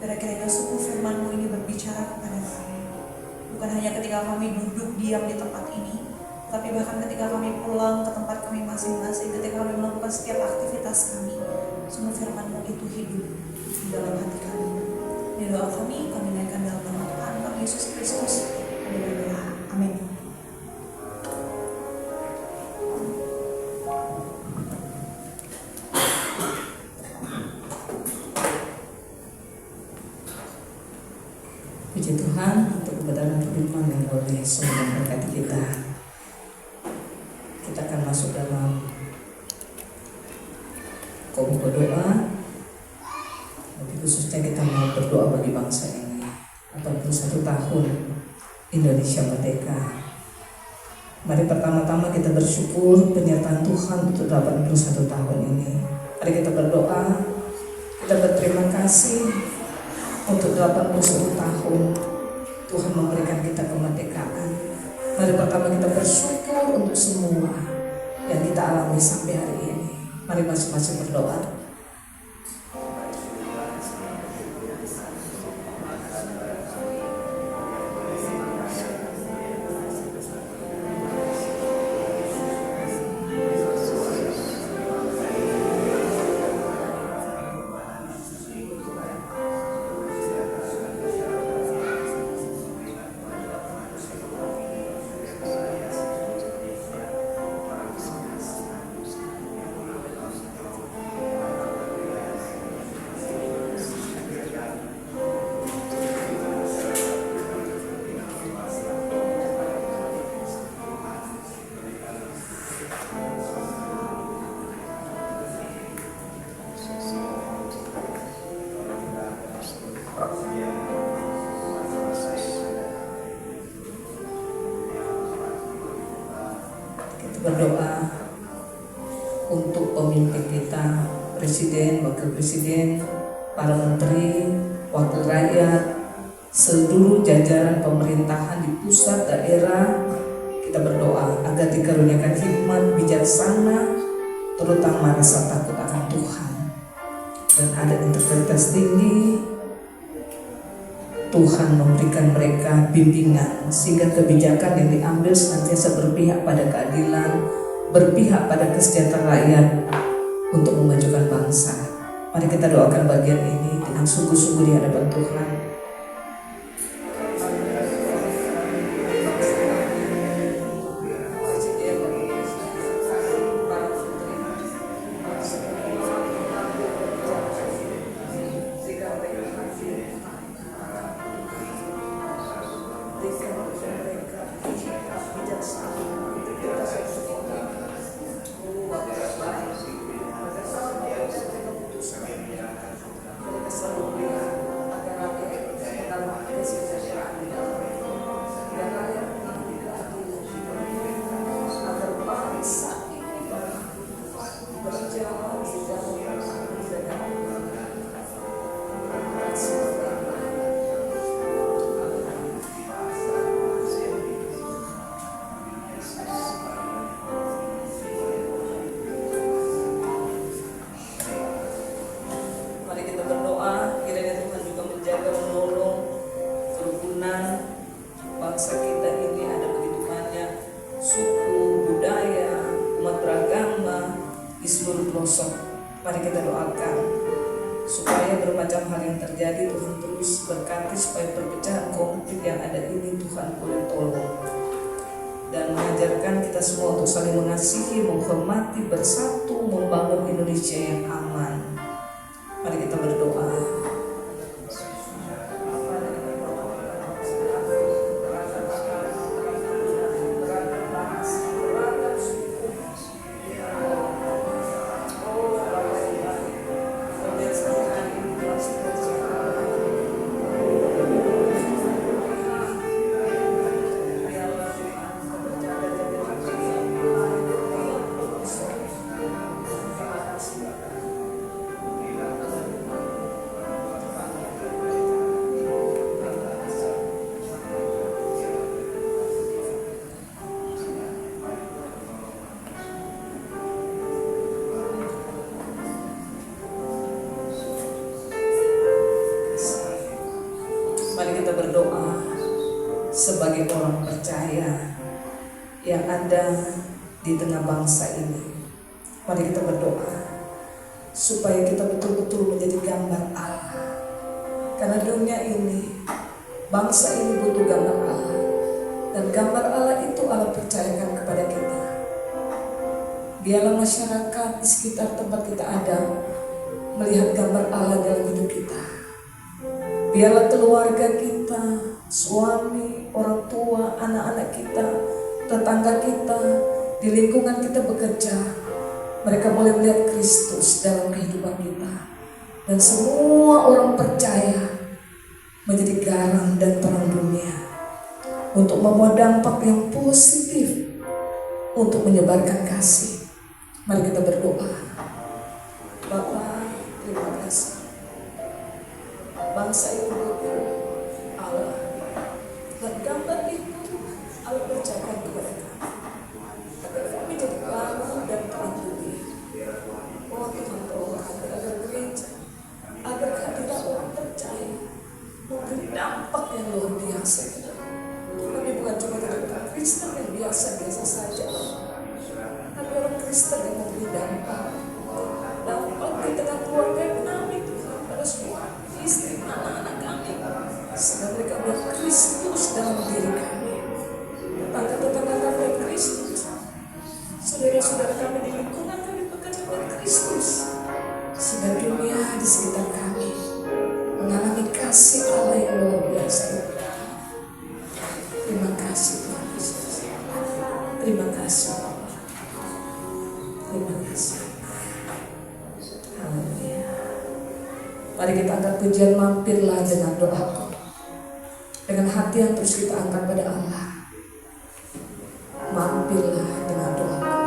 biar kiranya sungguh firman-Mu ini berbicara kepada kami. Bukan hanya ketika kami duduk diam di tempat ini, tapi bahkan ketika kami pulang ke tempat kami masing-masing, ketika kami melakukan setiap aktivitas kami, sungguh firman-Mu itu hidup di dalam hati kami. Ini doa kami naikkan dalam nama Tuhan kami Yesus Kristus. Kami berdoa. Amin. Puji Tuhan untuk kebenaran firman yang boleh sungguh memberkati kita. Kita akan masuk dalam kompo doa. Lebih khususnya kita mau berdoa bagi bangsa ini. 81 tahun Indonesia merdeka. Mari pertama-tama kita bersyukur penyertaan Tuhan untuk 81 tahun ini. Mari kita berdoa. Kita berterima kasih untuk 81 tahun Tuhan memberikan kita kemerdekaan. Mari pertama kita bersyukur untuk semua yang kita alami sampai hari ini. Mari masing-masing berdoa. berdoa untuk pemimpin kita, presiden, wakil presiden, para menteri, wakil rakyat, seluruh jajaran pemerintahan di pusat, daerah. Kita berdoa agar dikaruniakan hikmat bijaksana, terutama rasa takut akan Tuhan, dan ada integritas tinggi. Tuhan memberikan mereka bimbingan sehingga kebijakan yang diambil senantiasa berpihak pada keadilan, berpihak pada kesejahteraan rakyat untuk memajukan bangsa. Mari kita doakan bagian ini dengan sungguh-sungguh di hadapan Tuhan. Bangsa kita ini ada begitu banyak suku, budaya, umat beragama di seluruh pelosok. Mari kita doakan supaya bermacam hal yang terjadi Tuhan terus berkati, supaya perpecahan konflik yang ada ini Tuhan boleh tolong dan mengajarkan kita semua untuk saling mengasihi, menghormati, bersatu, membangun Indonesia yang aman. Mari kita berdoa. Mari kita berdoa sebagai orang percaya yang ada di tengah bangsa ini. Mari kita berdoa supaya kita betul-betul menjadi gambar Allah. Karena dunia ini, bangsa ini butuh gambar Allah. Dan gambar Allah itu Allah percayakan kepada kita. Biarlah masyarakat di sekitar tempat kita ada melihat gambar Allah dalam hidup kita. Biarlah keluarga kita, suami, orang tua, anak-anak kita, tetangga kita, di lingkungan kita bekerja, mereka boleh melihat Kristus dalam kehidupan kita. Dan semua orang percaya menjadi garam dan terang dunia untuk membawa dampak yang positif untuk menyebarkan kasih. Mari kita berdoa. Bapa, terima kasih. Bangsa ini butuh Allah, dan gambar itu Allah percayakan kepada kami agar kami jadi garam dan terang dunia. Oh Tuhan, tolong kami agar gereja, agar kehadiran orang percaya memberi dampak yang luar biasa. Kami bukan cuma orang Kristen yang biasa-biasa saja, tapi orang Kristen yang memberi dampak di tengah keluarga kami, Tuhan, pada semua istri, anak-anak kami, sehingga mereka melihat Kristus dalam diri kami. Tetangga-tetangga kami Kristus, saudara-saudara kami di lingkungan kami bekerja dengan Kristus, sehingga dunia di sekitar kami mengalami kasih Allah yang luar biasa. Terima kasih Tuhan Yesus. Terima kasih. Terima kasih. Haleluya. Mari kita angkat pujian, mampirlah dengan doaku, dengan hati yang terus kita angkat pada Allah. Mampirlah dengan doaku.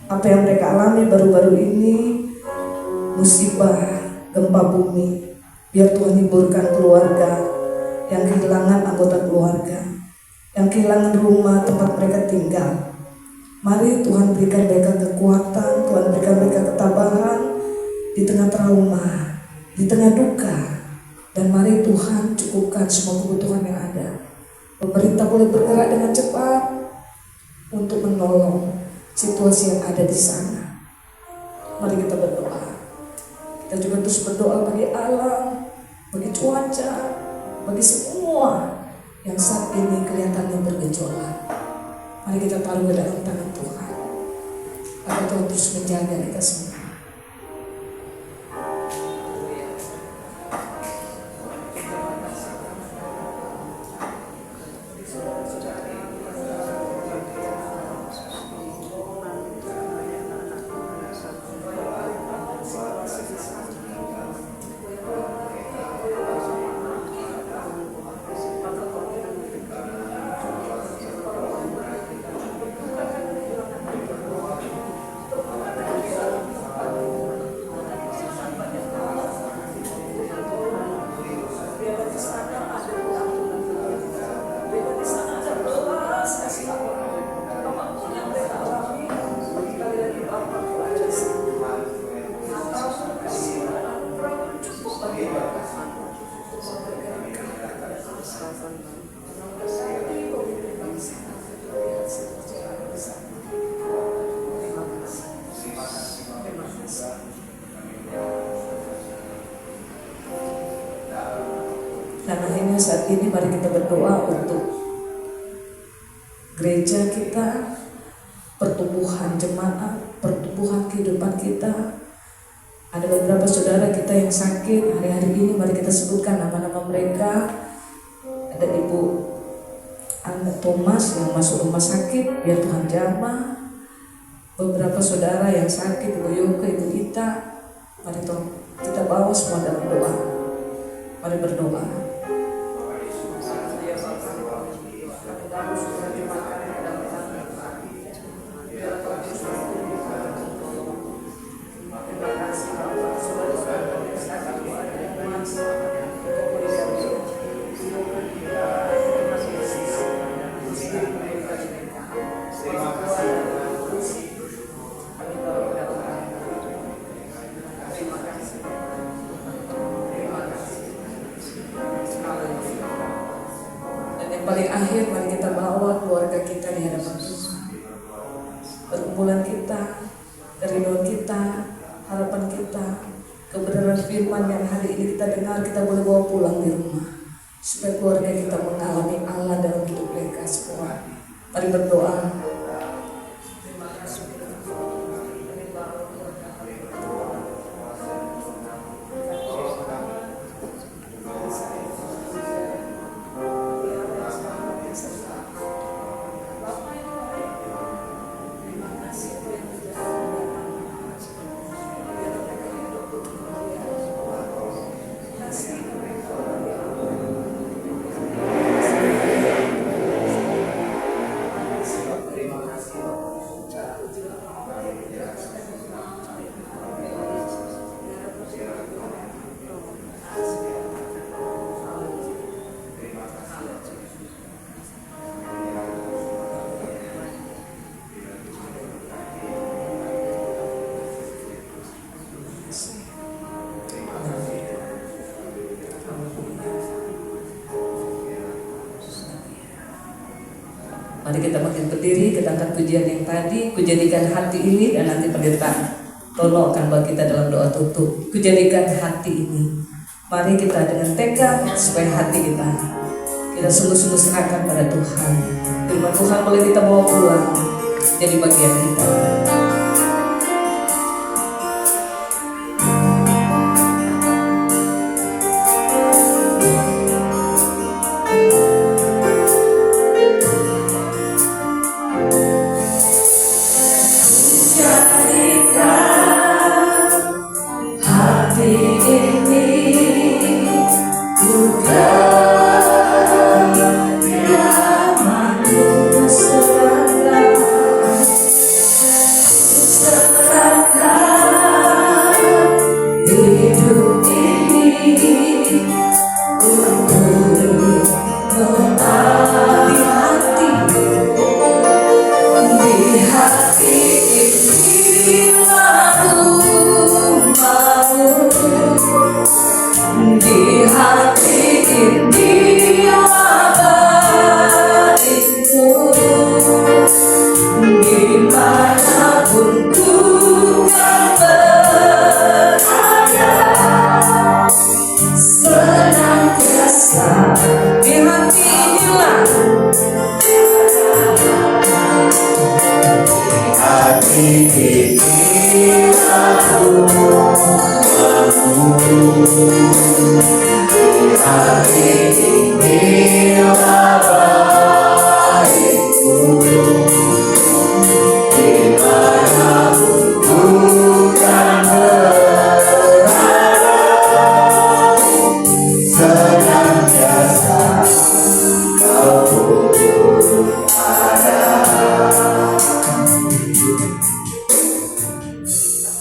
Apa yang mereka alami baru-baru ini, musibah, gempa bumi, biar Tuhan hiburkan keluarga yang kehilangan anggota keluarga, yang kehilangan rumah tempat mereka tinggal. Mari Tuhan berikan mereka kekuatan, Tuhan berikan mereka ketabahan di tengah trauma, di tengah duka. Dan mari Tuhan cukupkan semua kebutuhan yang ada. Pemerintah boleh bergerak dengan cepat untuk menolong situasi yang ada di sana. Mari kita berdoa. Kita juga terus berdoa bagi alam, bagi cuaca, bagi semua yang saat ini kelihatannya bergejolak. Mari kita taruh ke dalam tangan Tuhan, agar Tuhan terus menjaga kita semua. Dan akhirnya saat ini mari kita berdoa untuk gereja kita, pertumbuhan jemaat, pertumbuhan kehidupan kita. Ada beberapa saudara kita yang sakit hari-hari ini, mari kita sebutkan nama-nama mereka. Ada Ibu Anna Thomas yang masuk rumah sakit, biar Tuhan jamah. Beberapa saudara yang sakit, Ibu Yoke, Ibu Ita, mari kita bawa semua dalam doa. Mari berdoa. Paling akhir mari kita bawa keluarga kita di hadapan Tuhan. Perkumpulan kita, kerinduan kita, harapan kita, kebenaran firman yang hari ini kita dengar, kita boleh bawa pulang di rumah, supaya keluarga kita mengalami Allah dalam hidup mereka semua. Mari berdoa. Mari kita makin berdiri, kita angkat pujian yang tadi. Kujadikan hati ini, dan nanti pendeta Tono akan bawa kita dalam doa tutup. Kujadikan hati ini. Mari kita dengan tekad supaya hati kita sungguh-sungguh serahkan pada Tuhan. Firman Tuhan boleh kita bawa pulang jadi bagian kita.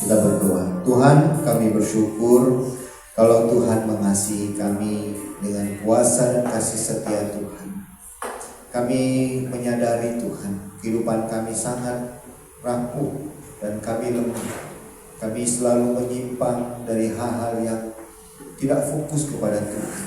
Kita berdoa. Tuhan, kami bersyukur kalau Tuhan mengasihi kami dengan kuasa dan kasih setia Tuhan. Kami menyadari Tuhan, kehidupan kami sangat rapuh dan kami lemah. Kami selalu menyimpang dari hal-hal yang tidak fokus kepada Tuhan.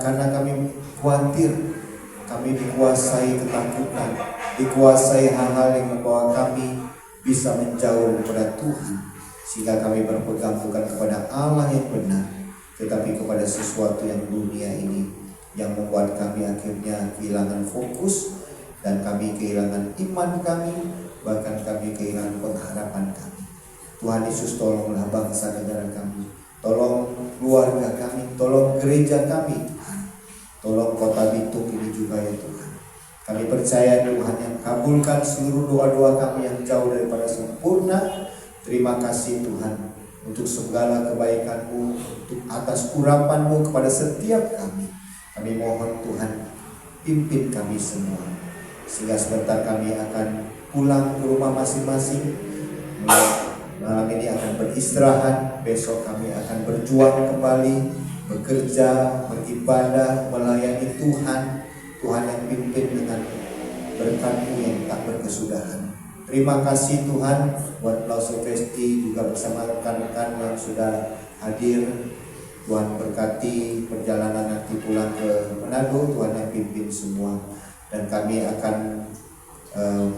Karena kami khawatir, kami dikuasai ketakutan, dikuasai hal-hal yang membawa kami bisa menjauh daripada Tuhan, sehingga kami berpegang bukan kepada Allah yang benar, tetapi kepada sesuatu yang dunia ini, yang membuat kami akhirnya kehilangan fokus, dan kami kehilangan iman kami, bahkan kami kehilangan pengharapan kami. Tuhan Yesus, tolonglah bangsa negara kami, tolong keluarga kami, tolong gereja kami, Tuhan. Tolong kota Bitung ini juga ya Tuhan. Kami percaya Tuhan yang kabulkan seluruh doa-doa kami yang jauh daripada sempurna. Terima kasih Tuhan untuk segala kebaikan-Mu, untuk atas urapan-Mu kepada setiap kami. Kami mohon Tuhan, pimpin kami semua, sehingga sebentar kami akan pulang ke rumah masing-masing. Malam ini akan beristirahat, besok kami akan berjuang kembali, bekerja, beribadah, melayani Tuhan. Tuhan yang pimpin dengan berkat-Mu yang tak berkesudahan. Terima kasih Tuhan buat Lau Silvesti juga bersama rekan-rekan yang sudah hadir. Tuhan berkati perjalanan nanti pulang ke Manado. Tuhan yang pimpin semua. Dan kami akan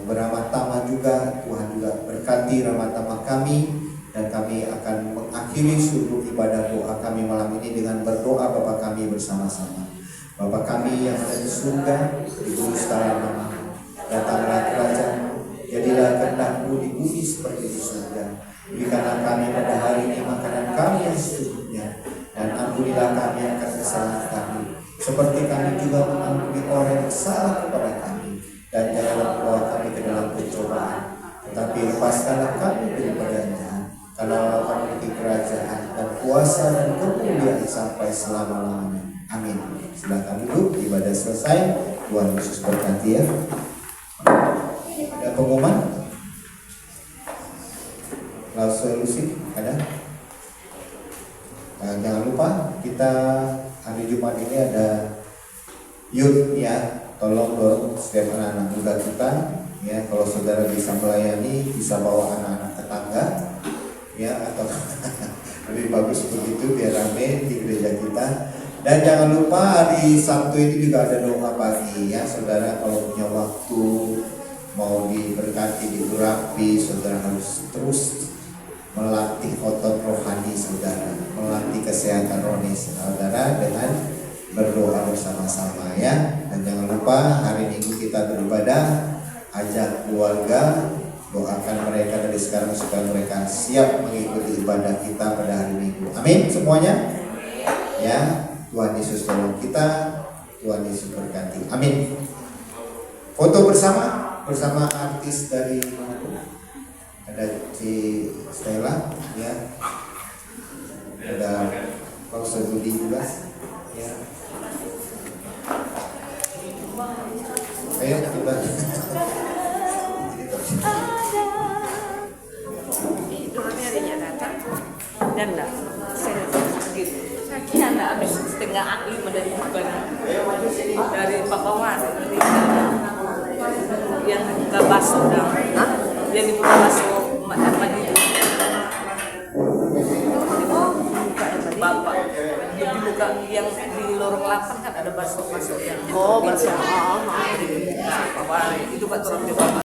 beramah tamah juga. Tuhan juga berkati ramah tamah kami. Dan kami akan mengakhiri seluruh ibadah doa kami malam ini dengan berdoa Bapa kami bersama-sama. Bapa kami yang ada di surga, dikuduskanlah nama-Mu, datanglah kerajaan-Mu, jadilah kehendak-Mu di bumi seperti di surga. Berikanlah kami pada hari ini makanan kami yang secukupnya, dan ampunilah kami akan kesalahan kami, seperti kami juga mengampuni orang yang salah kepada kami. Dan janganlah membawa kami ke dalam pencobaan, tetapi lepaskanlah kami daripada jahat. Karena Kau memiliki kerajaan dan kuasa dan kemuliaan sampai selama-lamanya. Amin. Silakan duduk, ibadah selesai. Tuhan Yesus berkati ya. Ada pengumuman? Lalu solusi ada? Nah, jangan lupa kita hari Jumat ini ada youth ya. Tolong dorong setiap anak-anak muda kita ya. Kalau saudara bisa melayani, bisa bawa anak-anak tetangga ya, atau lebih bagus begitu biar ramai di gereja kita. Dan jangan lupa hari Sabtu itu juga ada doa pagi ya. Saudara kalau punya waktu mau diberkati, diurapi, saudara harus terus melatih otot rohani saudara, melatih kesehatan rohani saudara dengan berdoa bersama-sama ya. Dan jangan lupa hari Minggu kita beribadah, ajak keluarga, doakan mereka dari sekarang supaya mereka siap mengikuti ibadah kita pada hari Minggu. Amin semuanya ya. Tuhan Yesus tolong kita, Tuhan Yesus berkati. Amin. Foto bersama artis dari mana? Ada si Stella ya. Ada Pak Budi juga ya. Ayo kita Hidupnya harinya datang dan enggak gitu. Saya enggak habis setengah 5 dari Pak Bawas yang buka bakso yang dibuka bakso Mat itu. Bapak dibuka yang di lorong 8 kan ada bakso yang bakso. Pak Bawas itu Pak Bapak.